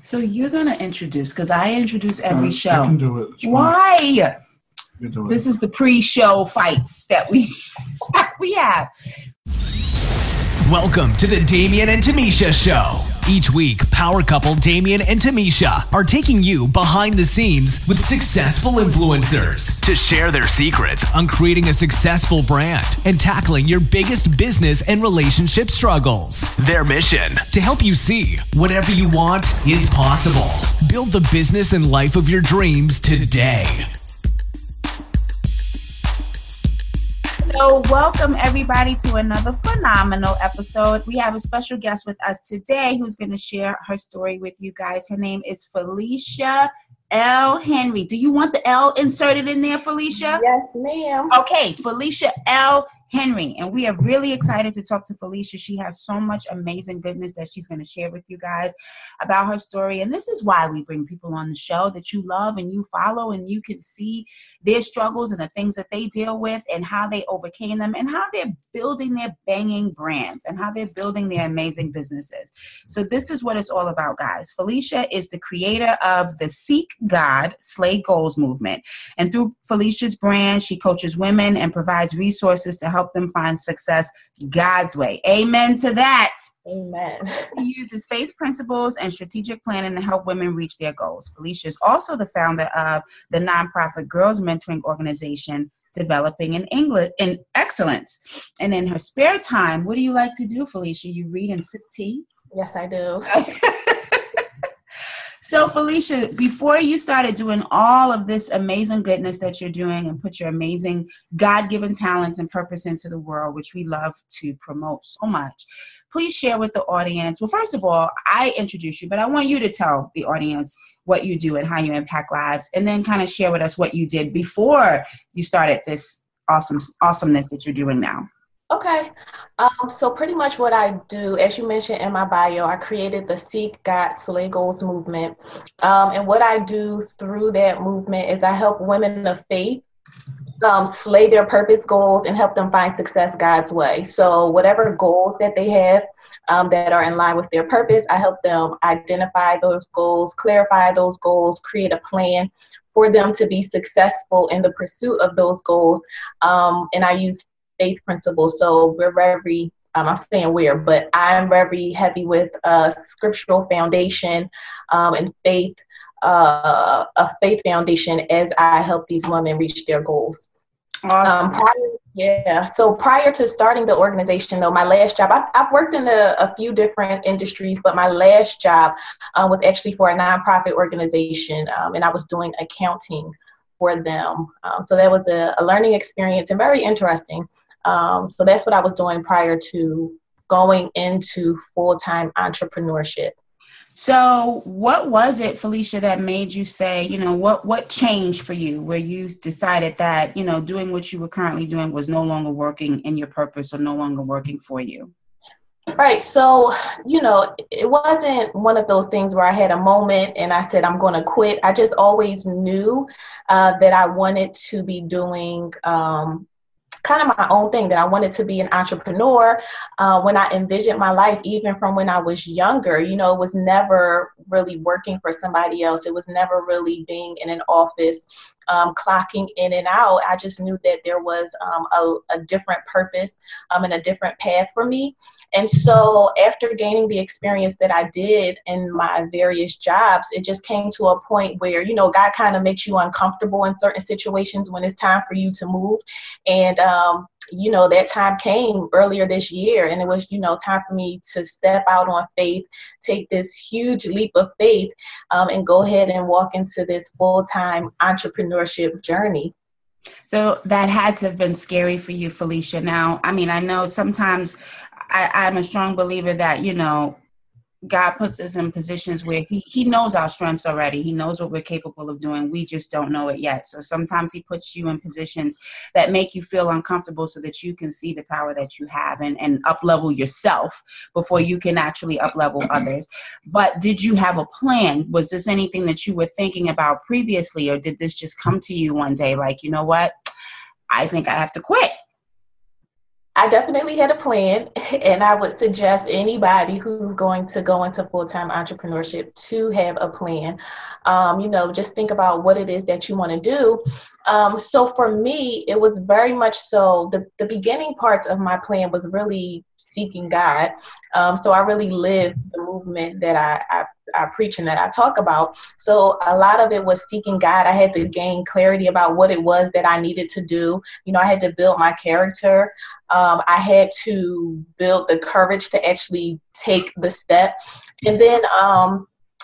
So you're going to introduce, because I introduce every show. I can do it. Why? You do it. This is the pre-show fights that we have. Welcome to the Damien and Tamisha Show. Each week, power couple Damien and Tamisha are taking you behind the scenes with successful influencers to share their secrets on creating a successful brand and tackling your biggest business and relationship struggles. Their mission, to help you see whatever you want is possible. Build the business and life of your dreams today. So welcome everybody to another phenomenal episode. We have a special guest with us today who's going to share her story with you guys. Her name is Felicia L Henry. Do you want the L inserted in there, Felicia? Yes, ma'am. Okay, Felicia L Henry. And we are really excited to talk to Felicia. She has so much amazing goodness that she's going to share with you guys about her story. And this is why we bring people on the show that you love and you follow, and you can see their struggles and the things that they deal with and how they overcame them and how they're building their banging brands and how they're building their amazing businesses. So this is what it's all about, guys. Felicia is the creator of the Seek God, Slay Goals movement. And through Felicia's brand, she coaches women and provides resources to help them find success God's way. Amen to that. Amen. He uses faith principles and strategic planning to help women reach their goals. Felicia is also the founder of the nonprofit Girls Mentoring Organization, Developing in Excellence. And in her spare time, what do you like to do, Felicia? You read and sip tea? Yes, I do. So, Felicia, before you started doing all of this amazing goodness that you're doing and put your amazing God-given talents and purpose into the world, which we love to promote so much, please share with the audience. Well, first of all, I introduce you, but I want you to tell the audience what you do and how you impact lives, and then kind of share with us what you did before you started this awesomeness that you're doing now. Okay. So pretty much what I do, as you mentioned in my bio, I created the Seek God, Slay Goals movement. And what I do through that movement is I help women of faith slay their purpose goals and help them find success God's way. So whatever goals that they have that are in line with their purpose, I help them identify those goals, clarify those goals, create a plan for them to be successful in the pursuit of those goals. And I use faith principles. So we're very, I'm saying we're, but I'm very heavy with scriptural foundation and faith, a faith foundation as I help these women reach their goals. Awesome. So prior to starting the organization, though, my last job, I've worked in a few different industries, but my last job was actually for a nonprofit organization, and I was doing accounting for them. So that was a learning experience and very interesting. So that's what I was doing prior to going into full-time entrepreneurship. So what was it, Felicia, that made you say, you know, what changed for you where you decided that, you know, doing what you were currently doing was no longer working in your purpose or no longer working for you? Right. So, you know, it wasn't one of those things where I had a moment and I said, I'm going to quit. I just always knew that I wanted to be doing kind of my own thing, that I wanted to be an entrepreneur. When I envisioned my life, even from when I was younger, you know, it was never really working for somebody else. It was never really being in an office, clocking in and out. I just knew that there was a different purpose and a different path for me. And so after gaining the experience that I did in my various jobs, it just came to a point where, you know, God kind of makes you uncomfortable in certain situations when it's time for you to move. And, you know, that time came earlier this year, and it was, you know, time for me to step out on faith, take this huge leap of faith, and go ahead and walk into this full-time entrepreneurship journey. So that had to have been scary for you, Felicia. Now, I mean, I know sometimes I'm a strong believer that, you know, God puts us in positions where he knows our strengths already. He knows what we're capable of doing. We just don't know it yet. So sometimes he puts you in positions that make you feel uncomfortable so that you can see the power that you have and up-level yourself before you can actually up-level others. But did you have a plan? Was this anything that you were thinking about previously, or did this just come to you one day like, you know what, I think I have to quit? I definitely had a plan, and I would suggest anybody who's going to go into full-time entrepreneurship to have a plan. Just think about what it is that you want to do. So for me, it was very much so the beginning parts of my plan was really seeking God. So I really lived the movement that I preach and that I talk about. So a lot of it was seeking God. I had to gain clarity about what it was that I needed to do. I had to build my character. I had to build the courage to actually take the step. And then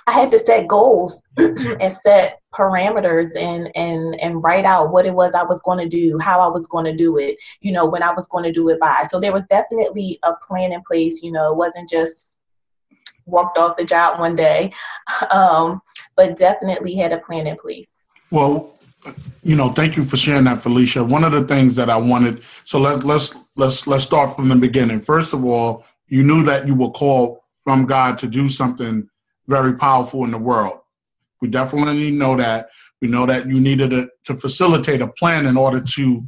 I had to set goals and set parameters and write out what it was I was going to do, how I was going to do it, when I was going to do it by. So there was definitely a plan in place. It wasn't just walked off the job one day, but definitely had a plan in place. Well, thank you for sharing that, Felicia. One of the things that I wanted, so let's start from the beginning. First of all, you knew that you were called from God to do something very powerful in the world. We definitely know that. We know that you needed to facilitate a plan in order to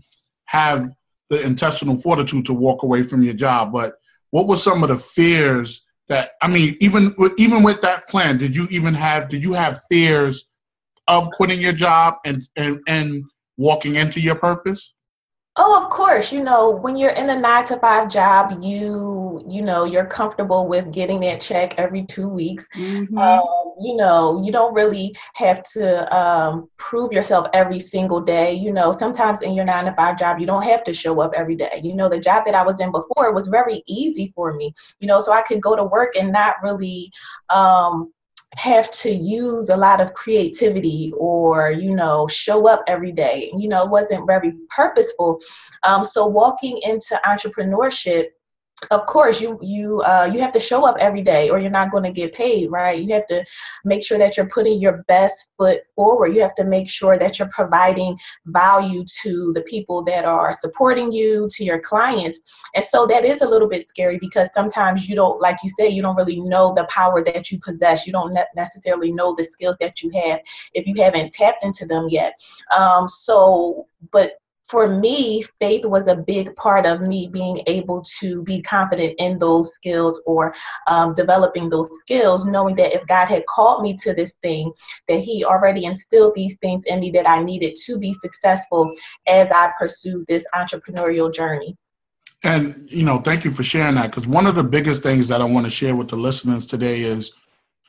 have the intestinal fortitude to walk away from your job. But what were some of the fears that, even with that plan, did you have fears of quitting your job and walking into your purpose? Oh, of course. When you're in a 9-to-5 job, you're comfortable with getting that check every 2 weeks. Mm-hmm. You don't really have to prove yourself every single day. Sometimes in your 9-to-5 job, you don't have to show up every day. The job that I was in before was very easy for me, so I could go to work and not really have to use a lot of creativity or, show up every day. It wasn't very purposeful. So walking into entrepreneurship, of course, you have to show up every day or you're not going to get paid, right? You have to make sure that you're putting your best foot forward. You have to make sure that you're providing value to the people that are supporting you, to your clients. And so that is a little bit scary because sometimes you don't, like you say, you don't really know the power that you possess. You don't necessarily know the skills that you have if you haven't tapped into them yet. But for me, faith was a big part of me being able to be confident in those skills or developing those skills, knowing that if God had called me to this thing, that he already instilled these things in me that I needed to be successful as I pursued this entrepreneurial journey. And, thank you for sharing that, because one of the biggest things that I want to share with the listeners today is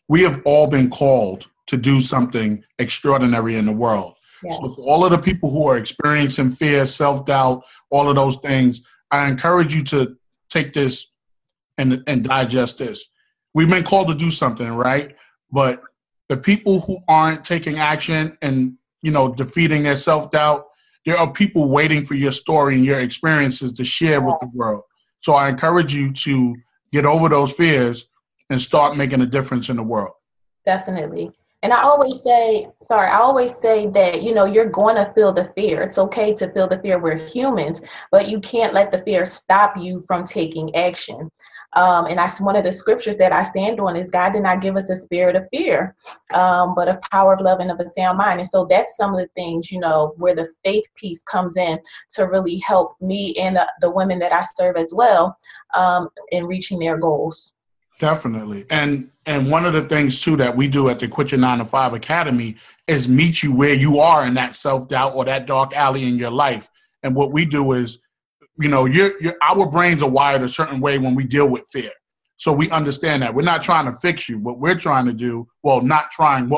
we have all been called to do something extraordinary in the world. Yes. So for all of the people who are experiencing fear, self-doubt, all of those things, I encourage you to take this and digest this. We've been called to do something, right? But the people who aren't taking action and, defeating their self-doubt, there are people waiting for your story and your experiences to share with the world. So I encourage you to get over those fears and start making a difference in the world. Definitely. And I always say that, you're going to feel the fear. It's okay to feel the fear. We're humans, but you can't let the fear stop you from taking action. And that's one of the scriptures that I stand on is God did not give us a spirit of fear, but of power, of love, and of a sound mind. And so that's some of the things, where the faith piece comes in to really help me and the women that I serve as well in reaching their goals. Definitely. And one of the things, too, that we do at the Quit Your 9-to-5 Academy is meet you where you are in that self-doubt or that dark alley in your life. And what we do is, our brains are wired a certain way when we deal with fear. So we understand that. We're not trying to fix you. What we're trying to do, what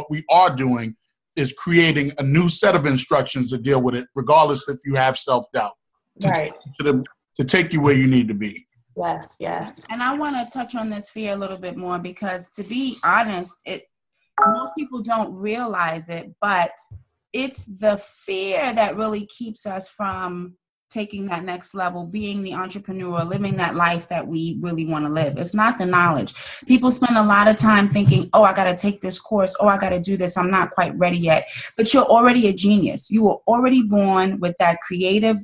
we are doing is creating a new set of instructions to deal with it, regardless if you have self-doubt. Right. To take you where you need to be. Yes. And I want to touch on this fear a little bit more because, to be honest, most people don't realize it, but it's the fear that really keeps us from taking that next level, being the entrepreneur, living that life that we really want to live. It's not the knowledge. People spend a lot of time thinking, oh, I got to take this course. Oh, I got to do this. I'm not quite ready yet. But you're already a genius. You were already born with that creative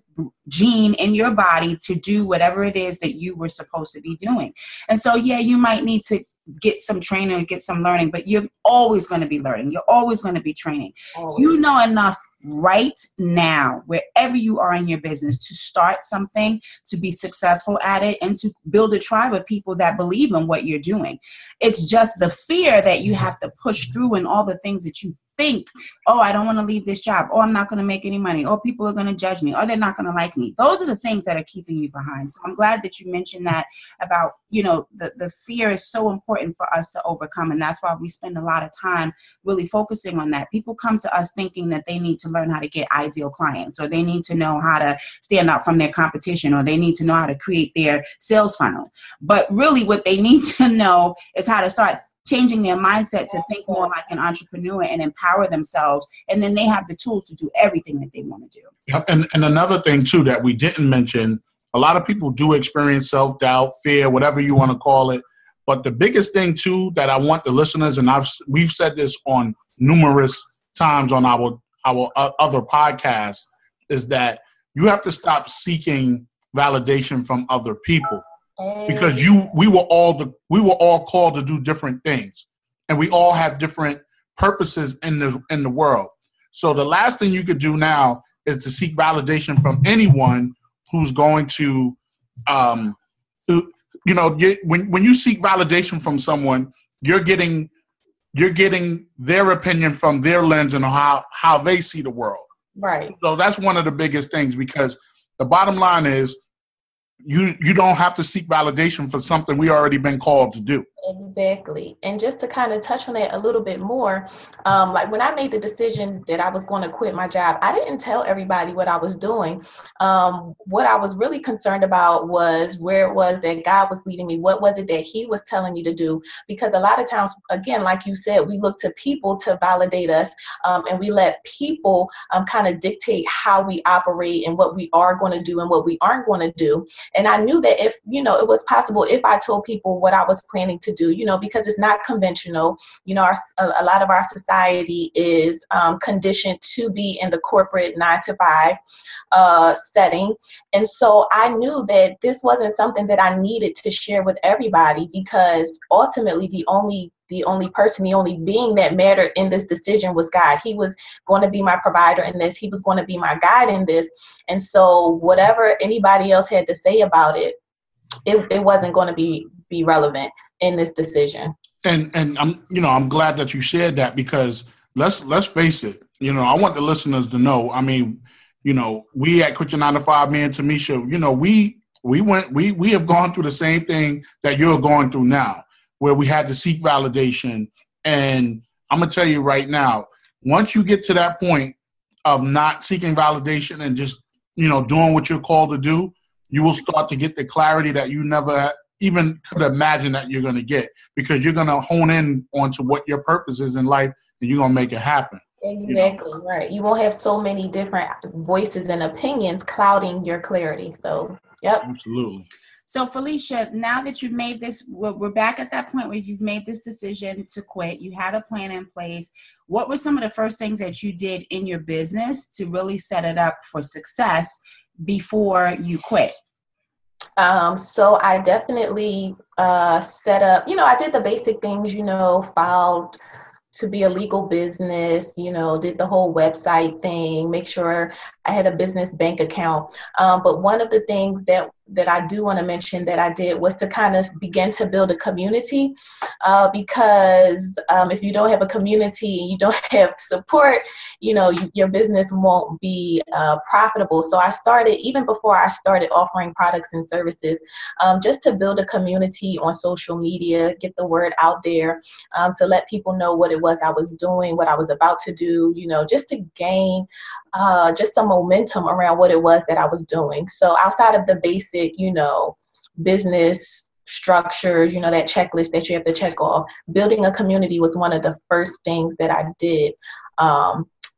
gene in your body to do whatever it is that you were supposed to be doing. And so, yeah, you might need to get some training, get some learning, but you're always going to be learning. You're always going to be training. Always. You know enough right now, wherever you are in your business, to start something, to be successful at it, and to build a tribe of people that believe in what you're doing. It's just the fear that you have to push through and all the things that you think, oh, I don't want to leave this job, or I'm not going to make any money, or people are going to judge me, or they're not going to like me. Those are the things that are keeping you behind. So I'm glad that you mentioned that about, the fear is so important for us to overcome. And that's why we spend a lot of time really focusing on that. People come to us thinking that they need to learn how to get ideal clients, or they need to know how to stand out from their competition, or they need to know how to create their sales funnel. But really what they need to know is how to start changing their mindset to think more like an entrepreneur and empower themselves. And then they have the tools to do everything that they want to do. Yep. And another thing, too, that we didn't mention, a lot of people do experience self-doubt, fear, whatever you want to call it. But the biggest thing, too, that I want the listeners, and we've said this on numerous times on our other podcasts, is that you have to stop seeking validation from other people. Because we were all called to do different things, and we all have different purposes in the world. So the last thing you could do now is to seek validation from anyone who's going to, when you seek validation from someone, you're getting their opinion from their lens and how they see the world. Right. So that's one of the biggest things, because the bottom line is, you don't have to seek validation for something we already been called to do. Exactly. And just to kind of touch on that a little bit more, like when I made the decision that I was going to quit my job, I didn't tell everybody what I was doing. What I was really concerned about was where it was that God was leading me. What was it that he was telling me to do? Because a lot of times, again, like you said, we look to people to validate us, and we let people kind of dictate how we operate and what we are going to do and what we aren't going to do. And I knew that if, it was possible if I told people what I was planning to do, because it's not conventional. A lot of our society is conditioned to be in the corporate 9-to-5 setting. And so I knew that this wasn't something that I needed to share with everybody, because ultimately the only being that mattered in this decision was God. He was going to be my provider in this. He was going to be my guide in this. And so whatever anybody else had to say about it, it wasn't going to be relevant in this decision. And I'm glad that you shared that, because let's face it, I want the listeners to know, we at Quit Your 9-to-5, me and Tamisha, we have gone through the same thing that you're going through now, where we had to seek validation. And I'm going to tell you right now, once you get to that point of not seeking validation and just, doing what you're called to do, you will start to get the clarity that you never even could imagine that you're going to get, because you're going to hone in onto what your purpose is in life, and you're going to make it happen. Exactly. Right. You won't have so many different voices and opinions clouding your clarity. So, yep. Absolutely. So Felicia, now that you've made this, we're back at that point where you've made this decision to quit. You had a plan in place. What were some of the first things that you did in your business to really set it up for success before you quit? So I definitely set up, I did the basic things, filed to be a legal business, did the whole website thing, make sure I had a business bank account. But one of the things that I do want to mention that I did was to kind of begin to build a community, because if you don't have a community and you don't have support, your business won't be profitable. So I started, even before I started offering products and services, just to build a community on social media, get the word out there, to let people know what it was I was doing, what I was about to do, just to gain just some momentum around what it was that I was doing. So outside of the basic, business structures, that checklist that you have to check off, building a community was one of the first things that I did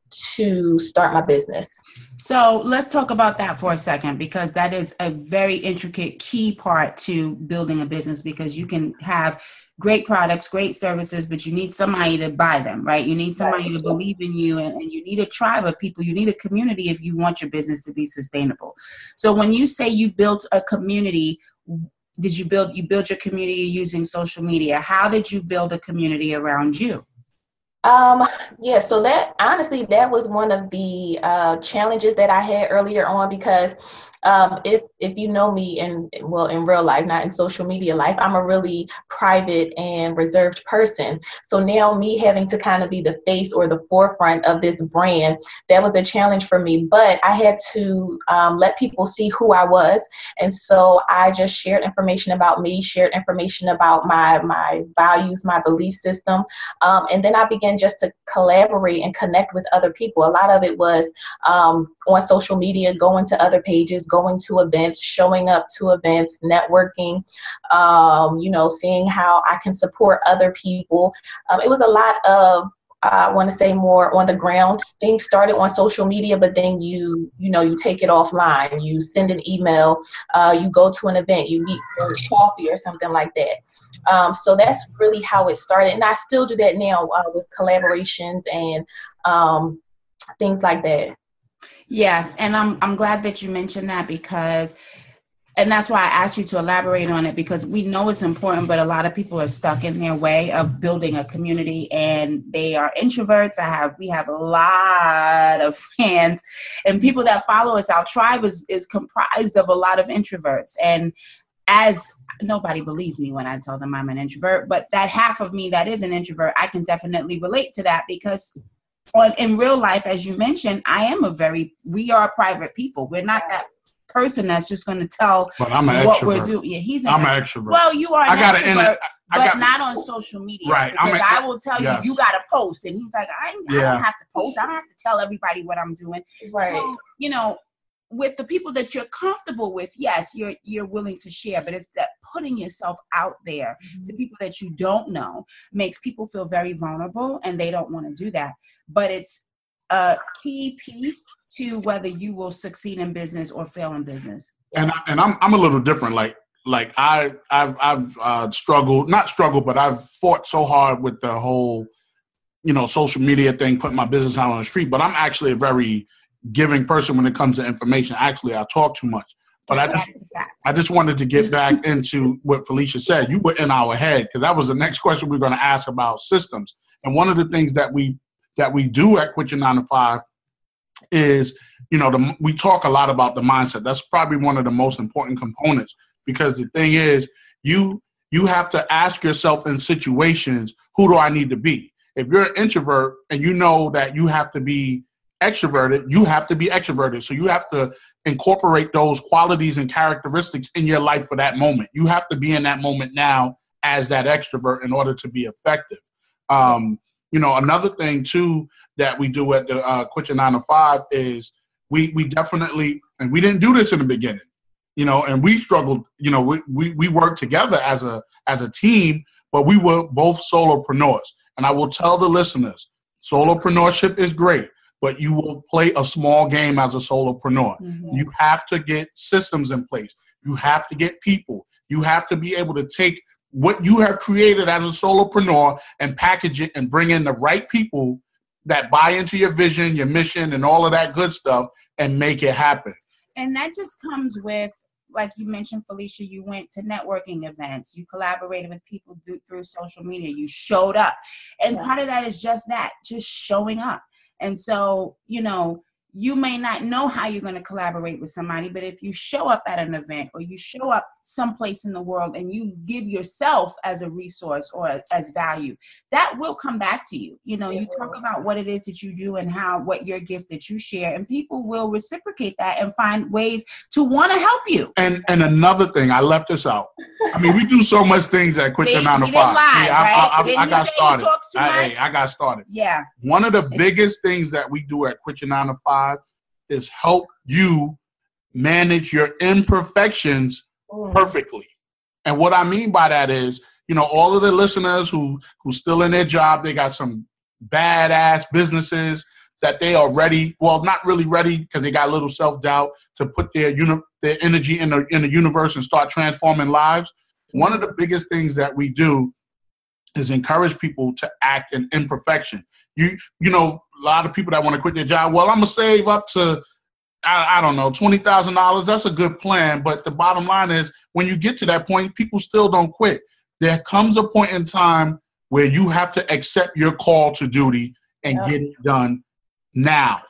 to start my business. So let's talk about that for a second, because that is a very intricate key part to building a business, because you can have great products, great services, but you need somebody to buy them, right? You need somebody to believe in you, and you need a tribe of people. You need a community if you want your business to be sustainable. So when you say you built a community, did you build your community using social media? How did you build a community around you? Yeah, so that honestly, that was one of the challenges that I had earlier on, because if you know me in real life, not in social media life, I'm a really private and reserved person. So now me having to kind of be the face or the forefront of this brand, that was a challenge for me. But I had to let people see who I was, and so I just shared information about me, shared information about my values, my belief system, and then I began just to collaborate and connect with other people. A lot of it was on social media, going to other pages, going to events, showing up to events, networking, seeing how I can support other people. It was a lot of, I want to say, more on the ground. Things started on social media, but then you take it offline. You send an email, you go to an event, you meet for coffee or something like that. So that's really how it started. And I still do that now with collaborations and things like that. Yes, and I'm glad that you mentioned that, and that's why I asked you to elaborate on it, because we know it's important, but a lot of people are stuck in their way of building a community, and they are introverts. We have a lot of fans and people that follow us. Our tribe is comprised of a lot of introverts, and as nobody believes me when I tell them I'm an introvert, but that half of me that is an introvert, I can definitely relate to that, because in real life, as you mentioned, we are private people. We're not that person that's just going to tell what we're doing. Yeah, I'm an extrovert. Well, you are an extrovert, but not on social media. Right. Because I will tell you got to post. And he's like, I don't have to post. I don't have to tell everybody what I'm doing. Right. So, with the people that you're comfortable with, yes, you're willing to share, but it's that putting yourself out there to people that you don't know makes people feel very vulnerable, and they don't want to do that. But it's a key piece to whether you will succeed in business or fail in business. And I'm a little different. Like I've struggled, not struggled, but I've fought so hard with the whole, social media thing, putting my business out on the street. But I'm actually a very giving person when it comes to information. Actually, I talk too much. But I just wanted to get back into what Felicia said. You were in our head, because that was the next question we were going to ask about systems. And one of the things that we do at Quit Your 9 to 5 is, we talk a lot about the mindset. That's probably one of the most important components, because the thing is, you have to ask yourself in situations, who do I need to be? If you're an introvert and you know that you have to be extroverted, you have to be extroverted. So you have to incorporate those qualities and characteristics in your life for that moment. You have to be in that moment now as that extrovert in order to be effective. Another thing too that we do at the Quit Your 9 to 5 is we definitely, and we didn't do this in the beginning, and we struggled. We worked together as a team, but we were both solopreneurs. And I will tell the listeners, solopreneurship is great, but you will play a small game as a solopreneur. Mm-hmm. You have to get systems in place. You have to get people. You have to be able to take what you have created as a solopreneur and package it and bring in the right people that buy into your vision, your mission, and all of that good stuff, and make it happen. And that just comes with, like you mentioned, Felicia, you went to networking events, you collaborated with people through social media, you showed up. And part of that is just showing up. And so, you may not know how you're going to collaborate with somebody, but if you show up at an event or you show up someplace in the world and you give yourself as a resource or as value, that will come back to you. You talk about what it is that you do and what your gift that you share, and people will reciprocate that and find ways to want to help you. And another thing, I left this out. I mean, we do so much things at Quit Your 9 to 5. I got started. I got started. Yeah. One of the biggest things that we do at Quit Your 9 to 5 is help you manage your imperfections perfectly. And what I mean by that is, all of the listeners who's still in their job, they got some badass businesses that they are ready, well, not really ready because they got a little self-doubt to put their energy in the universe and start transforming lives. One of the biggest things that we do is encourage people to act in imperfection. You know, a lot of people that want to quit their job, well, I'm going to save up to, I don't know, $20,000. That's a good plan. But the bottom line is, when you get to that point, people still don't quit. There comes a point in time where you have to accept your call to duty and get it done now.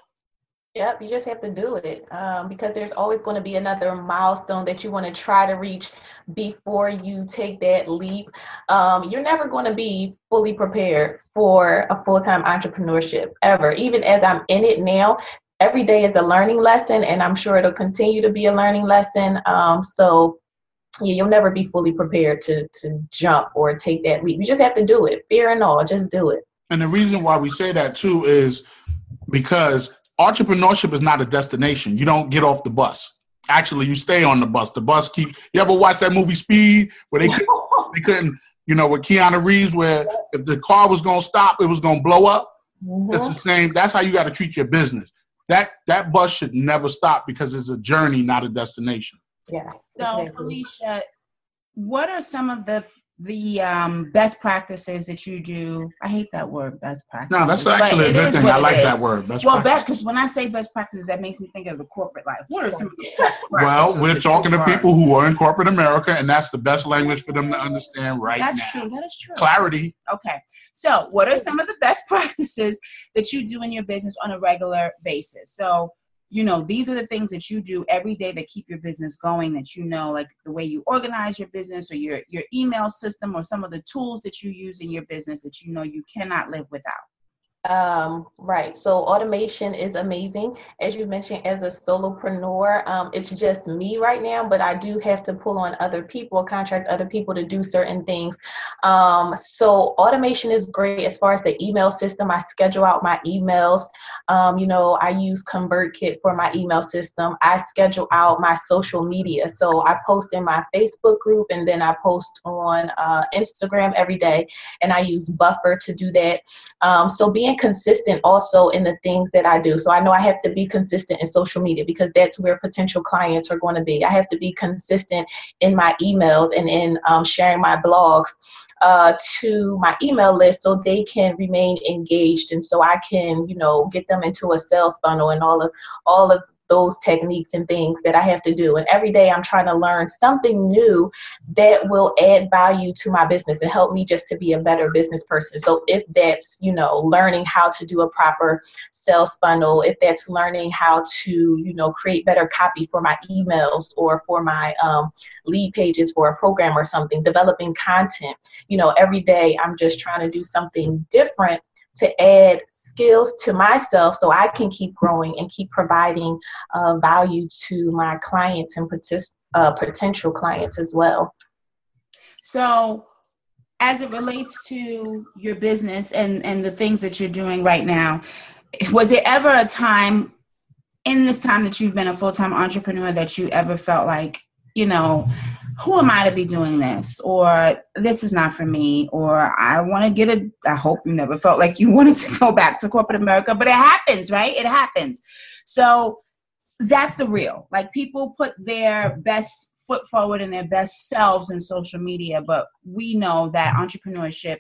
Yep, you just have to do it because there's always going to be another milestone that you want to try to reach before you take that leap. You're never going to be fully prepared for a full-time entrepreneurship ever. Even as I'm in it now, every day is a learning lesson, and I'm sure it'll continue to be a learning lesson. So you'll never be fully prepared to jump or take that leap. You just have to do it, fear and all, just do it. And the reason why we say that too is because entrepreneurship is not a destination. You don't get off the bus. Actually, you stay on the bus. The bus keeps. You ever watch that movie Speed, where they couldn't, with Keanu Reeves, where if the car was going to stop, it was going to blow up. Mm-hmm. It's the same. That's how you got to treat your business. That bus should never stop because it's a journey, not a destination. Yes. So, exactly. Felicia, what are some of the best practices that you do? I hate that word, best practices. No, that's actually a good thing. I like that word. Because when I say best practices, that makes me think of the corporate life. What are some of the best practices? Well, we're talking to people who are in corporate America, and that's the best language for them to understand now. That's true. That is true. Clarity. Okay. So what are some of the best practices that you do in your business on a regular basis? So, these are the things that you do every day that keep your business going, that like the way you organize your business or your email system or some of the tools that you use in your business that you cannot live without. Right. So automation is amazing. As you mentioned, as a solopreneur, it's just me right now, but I do have to pull on other people, contract other people to do certain things. So automation is great as far as the email system. I schedule out my emails. I use ConvertKit for my email system. I schedule out my social media. So I post in my Facebook group, and then I post on Instagram every day, and I use Buffer to do that. So being consistent also in the things that I do. So I know I have to be consistent in social media because that's where potential clients are going to be. I have to be consistent in my emails and in sharing my blogs to my email list so they can remain engaged. And so I can, get them into a sales funnel and all of those techniques and things that I have to do. And every day I'm trying to learn something new that will add value to my business and help me just to be a better business person. So if that's, learning how to do a proper sales funnel, if that's learning how to, create better copy for my emails or for my lead pages for a program or something, developing content, every day I'm just trying to do something different to add skills to myself so I can keep growing and keep providing value to my clients and potential clients as well. So as it relates to your business and the things that you're doing right now, was there ever a time in this time that you've been a full-time entrepreneur that you ever felt like, who am I to be doing this? Or this is not for me, or I want to I hope you never felt like you wanted to go back to corporate America, but it happens, right? It happens. So that's the real, people put their best foot forward and their best selves in social media, but we know that entrepreneurship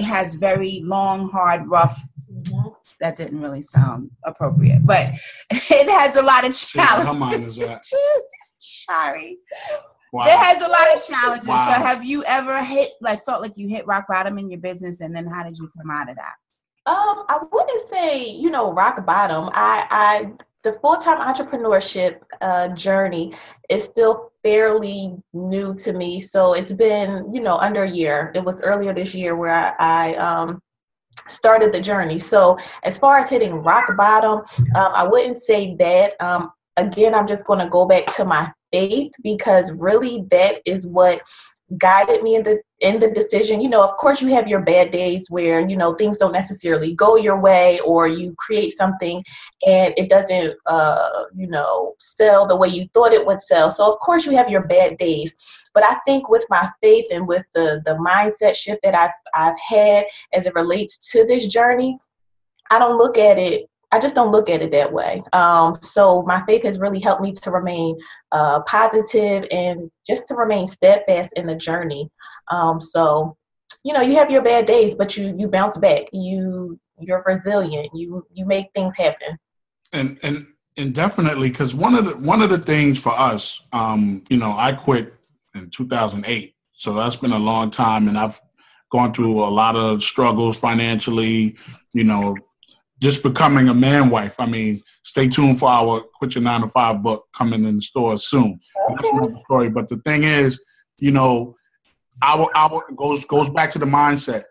has very long, hard, rough. That didn't really sound appropriate, but it has a lot of challenges. How mine is that? Sorry. Wow. It has a lot of challenges. Wow. So have you ever felt like you hit rock bottom in your business, and then how did you come out of that? I wouldn't say, rock bottom. The full-time entrepreneurship journey is still fairly new to me. So it's been, under a year. It was earlier this year where I started the journey. So as far as hitting rock bottom, I wouldn't say that. Again, I'm just going to go back to my faith because really that is what guided me in the decision. Of course you have your bad days where, things don't necessarily go your way, or you create something and it doesn't, sell the way you thought it would sell. So of course you have your bad days, but I think with my faith and with the mindset shift that I've had as it relates to this journey, I just don't look at it that way. So my faith has really helped me to remain positive and just to remain steadfast in the journey. So, you have your bad days, but you bounce back. You're resilient. You make things happen. And definitely, because one of the things for us, I quit in 2008, so that's been a long time, and gone through a lot of struggles financially, just becoming a man wife. I mean, stay tuned for our Quit Your 9 to 5 book coming in the stores soon. Okay. That's another story. But the thing is, our goes back to the mindset.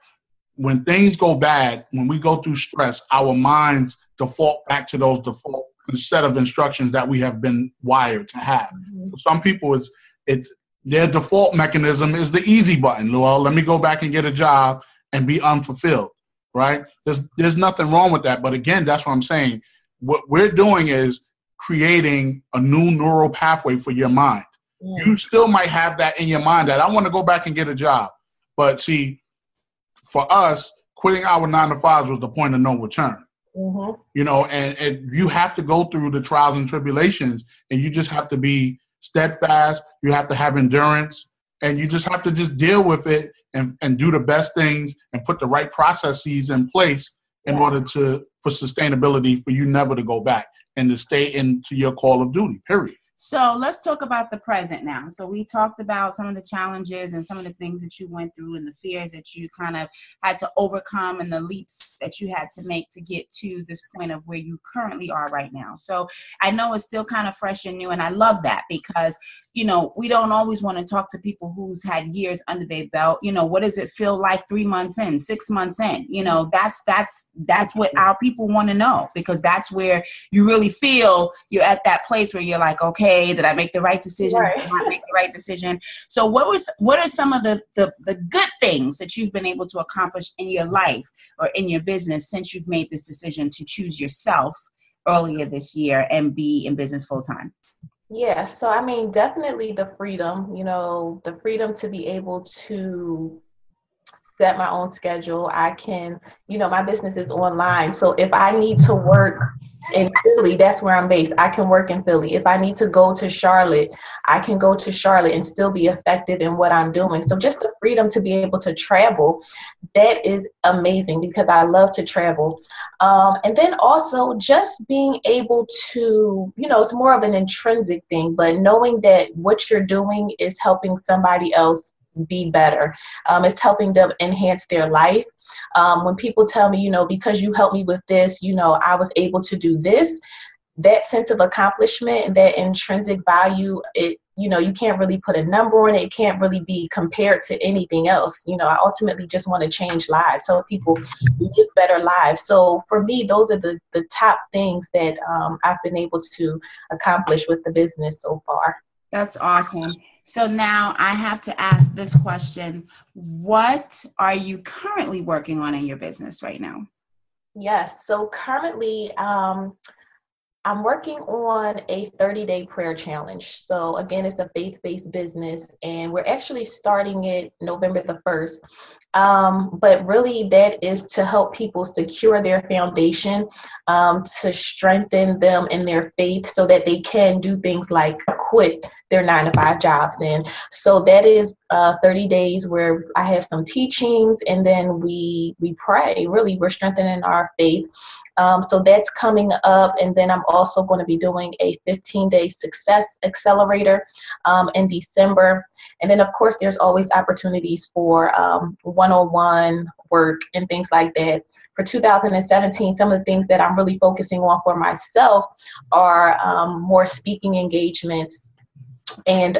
When things go bad, when we go through stress, our minds default back to those default set of instructions that we have been wired to have. Mm-hmm. For some people, it's their default mechanism is the easy button. Well, let me go back and get a job and be unfulfilled, right? There's nothing wrong with that. But again, that's what I'm saying. What we're doing is creating a new neural pathway for your mind. Yeah. You still might have that in your mind that I want to go back and get a job. But see, for us, quitting our 9 to 5s was the point of no return. Mm-hmm. And you have to go through the trials and tribulations, and you just have to be steadfast. You have to have endurance, and you just have to just deal with it and do the best things and put the right processes in place in order for sustainability, for you never to go back and to stay into your call of duty, period. So let's talk about the present now. So we talked about some of the challenges and some of the things that you went through and the fears that you kind of had to overcome and the leaps that you had to make to get to this point of where you currently are right now. So I know it's still kind of fresh and new, and I love that because, we don't always want to talk to people who's had years under their belt. What does it feel like 3 months in, 6 months in? That's what our people want to know, because that's where you really feel you're at that place where you're like, okay, did I make the right decision? Right. Did I make the right decision? So what are some of the good things that you've been able to accomplish in your life or in your business since you've made this decision to choose yourself earlier this year and be in business full time? Yeah, so I mean, definitely the freedom, the freedom to be able to set my own schedule. I can, my business is online. So if I need to work in Philly, that's where I'm based. I can work in Philly. If I need to go to Charlotte, I can go to Charlotte and still be effective in what I'm doing. So just the freedom to be able to travel, that is amazing because I love to travel. And then also just being able to, it's more of an intrinsic thing, but knowing that what you're doing is helping somebody else be better. It's helping them enhance their life. When people tell me, because you helped me with this, I was able to do this, that sense of accomplishment and that intrinsic value, you can't really put a number on it. It can't really be compared to anything else. I ultimately just want to change lives, help people live better lives. So for me, those are the top things that I've been able to accomplish with the business so far. That's awesome. So now I have to ask this question. What are you currently working on in your business right now? Yes. So currently, I'm working on a 30-day prayer challenge. So again, it's a faith-based business, and we're actually starting it November the 1st. But really that is to help people secure their foundation, to strengthen them in their faith so that they can do things like quit their 9 to 5 jobs. And so that is 30 days where I have some teachings, and then we pray. Really, we're strengthening our faith. So that's coming up. And then I'm also going to be doing a 15-day success accelerator in December. And then, of course, there's always opportunities for one-on-one work and things like that. For 2017, some of the things that I'm really focusing on for myself are more speaking engagements. And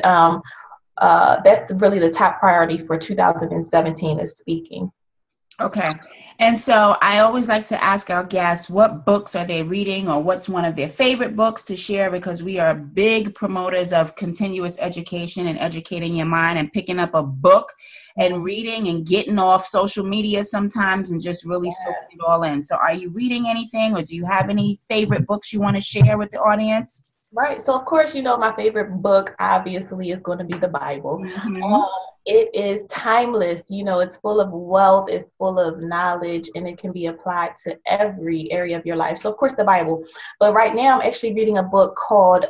that's really the top priority for 2017 is speaking. Okay. And so I always like to ask our guests, what books are they reading, or what's one of their favorite books to share? Because we are big promoters of continuous education and educating your mind and picking up a book and reading and getting off social media sometimes and just really soaking it all in. So are you reading anything, or do you have any favorite books you want to share with the audience? Right. So, of course, my favorite book obviously is going to be the Bible. Mm-hmm. It is timeless. It's full of wealth. It's full of knowledge, and it can be applied to every area of your life. So, of course, the Bible. But right now I'm actually reading a book called,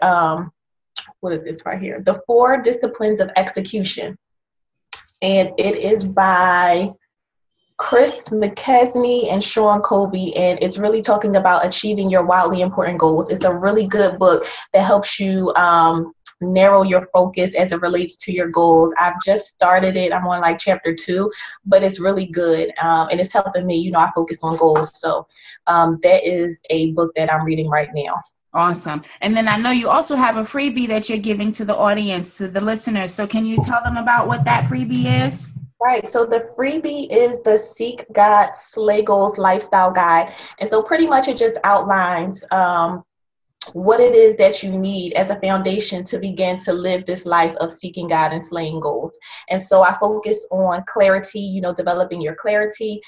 what is this right here? The 4 Disciplines of Execution. And it is by Chris McKesney and Sean Colby, and it's really talking about achieving your wildly important goals. It's a really good book that helps you narrow your focus as it relates to your goals. I've just started it. I'm on like chapter 2, but it's really good. And it's helping me, I focus on goals. So that is a book that I'm reading right now. Awesome. And then I know you also have a freebie that you're giving to the audience, to the listeners. So can you tell them about what that freebie is? Right. So the freebie is the Seek God, Slay Goals Lifestyle Guide. And so pretty much it just outlines what it is that you need as a foundation to begin to live this life of seeking God and slaying goals. And so I focus on clarity, developing your clarity,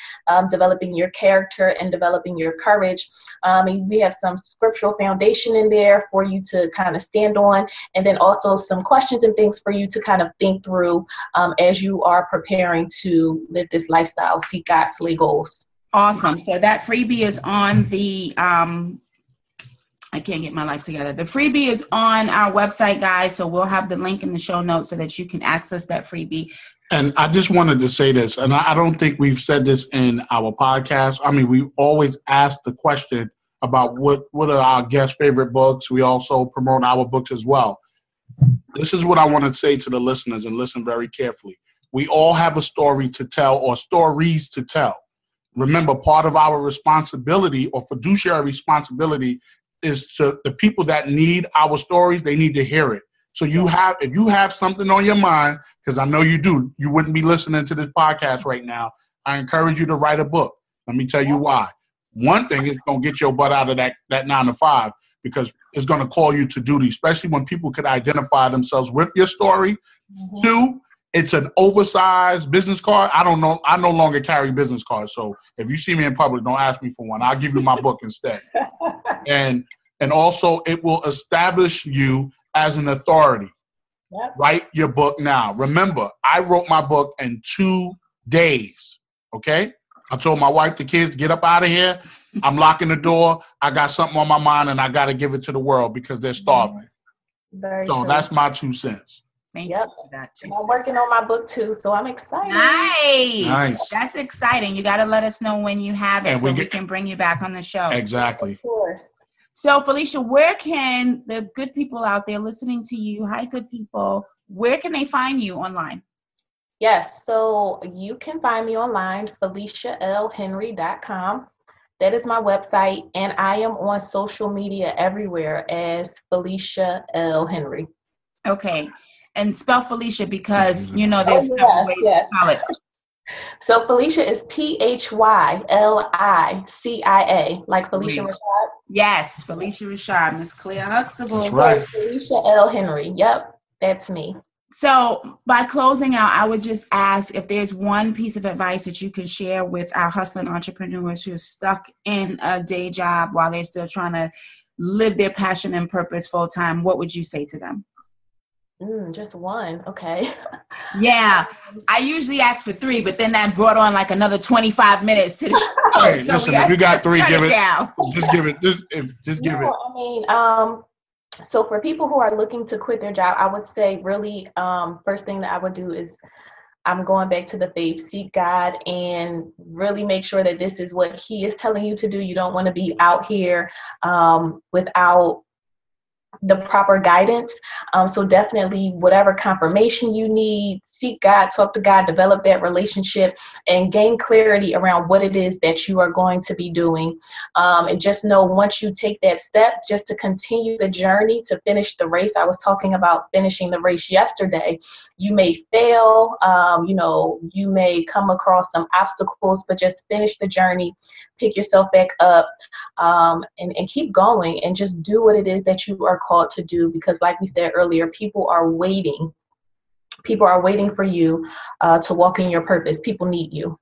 developing your character, and developing your courage. And we have some scriptural foundation in there for you to kind of stand on, and then also some questions and things for you to kind of think through as you are preparing to live this lifestyle, seek God, slay goals. Awesome. So that freebie is on the I can't get my life together. The freebie is on our website, guys. So we'll have the link in the show notes so that you can access that freebie. And I just wanted to say this, and I don't think we've said this in our podcast. I mean, we always ask the question about what are our guest favorite books. We also promote our books as well. This is what I want to say to the listeners, and listen very carefully. We all have a story to tell, or stories to tell. Remember, part of our responsibility or fiduciary responsibility is to the people that need our stories. They need to hear it. So if you have something on your mind, because I know you do, you wouldn't be listening to this podcast right now. I encourage you to write a book. Let me tell you why. One thing is going to get your butt out of that 9 to 5, because it's going to call you to duty, especially when people could identify themselves with your story. Mm-hmm. 2, it's an oversized business card. I don't know. I no longer carry business cards. So if you see me in public, don't ask me for one. I'll give you my book instead. And also it will establish you as an authority. Yep. Write your book now. Remember, I wrote my book in 2 days. Okay? I told my wife, the kids, get up out of here. I'm locking the door. I got something on my mind, and I got to give it to the world because they're starving. So that's my 2 cents. Thank you for that. I'm working on my book too, so I'm excited. Nice. That's exciting. You got to let us know when you have it, so we can bring you back on the show. Exactly. Of course. So, Felicia, where can the good people out there listening to you, hi, good people, where can they find you online? Yes, so you can find me online, FeliciaLHenry.com. That is my website, and I am on social media everywhere as Felicia L Henry. Okay. And spell Felicia, because, there's several ways to spell it. So Felicia is Phylicia, like Felicia Rashad. Yes, Felicia Rashad, Miss Claire Huxtable. That's right. Felicia L Henry. Yep, that's me. So by closing out, I would just ask if there's one piece of advice that you can share with our hustling entrepreneurs who are stuck in a day job while they're still trying to live their passion and purpose full time. What would you say to them? Just one. Okay. Yeah. I usually ask for 3, but then that brought on like another 25 minutes to the show. Hey, so listen, if you got 3, give it down. Just give it. Just give it. I mean, so for people who are looking to quit their job, I would say really, first thing that I would do is I'm going back to the faith, seek God, and really make sure that this is what He is telling you to do. You don't want to be out here without the proper guidance. So definitely whatever confirmation you need, seek God, talk to God, develop that relationship, and gain clarity around what it is that you are going to be doing. And just know once you take that step, just to continue the journey to finish the race. I was talking about finishing the race yesterday. You may fail, you may come across some obstacles, but just finish the journey, pick yourself back up, and keep going, and just do what it is that you are called to do. Because like we said earlier, people are waiting for you to walk in your purpose. People need you.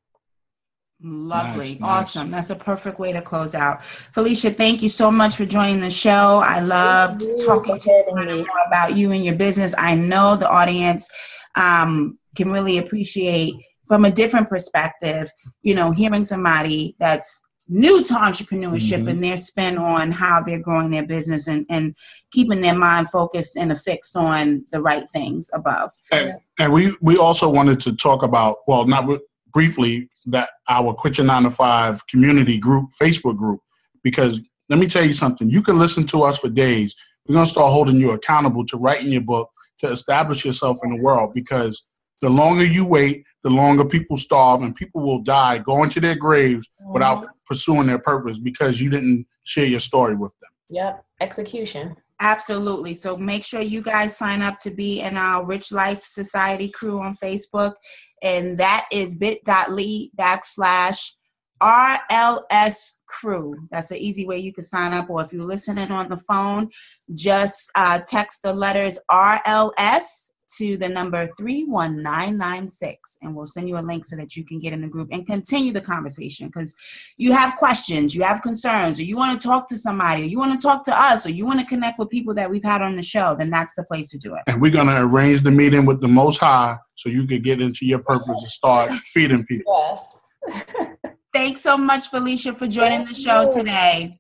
Lovely. Nice. Awesome. That's a perfect way to close out. Felicia, thank you so much for joining the show. I loved talking to you more about you and your business. I know the audience can really appreciate, from a different perspective, hearing somebody that's new to entrepreneurship and their spin on how they're growing their business and keeping their mind focused and affixed on the right things above. And we also wanted to talk about, well, not briefly, that our Quit Your 9 to 5 community group, Facebook group, because let me tell you something, you can listen to us for days, we're going to start holding you accountable to writing your book, to establish yourself in the world, because the longer you wait, the longer people starve and people will die going to their graves without pursuing their purpose because you didn't share your story with them. Yep. Execution. Absolutely. So make sure you guys sign up to be in our Rich Life Society crew on Facebook. And that is bit.ly/RLS crew. That's an easy way you can sign up. Or if you're listening on the phone, just text the letters RLS to the number 31996, and we'll send you a link so that you can get in the group and continue the conversation, because you have questions, you have concerns, or you want to talk to somebody, or you want to talk to us, or you want to connect with people that we've had on the show, then that's the place to do it. And we're going to arrange the meeting with the Most High so you can get into your purpose and start feeding people. Yes. Thanks so much, Felicia, for joining the show today.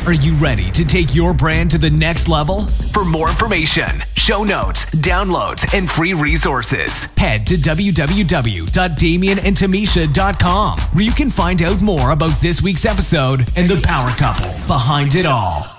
Are you ready to take your brand to the next level? For more information, show notes, downloads, and free resources, head to www.damianandtamisha.com, where you can find out more about this week's episode and the power couple behind it all.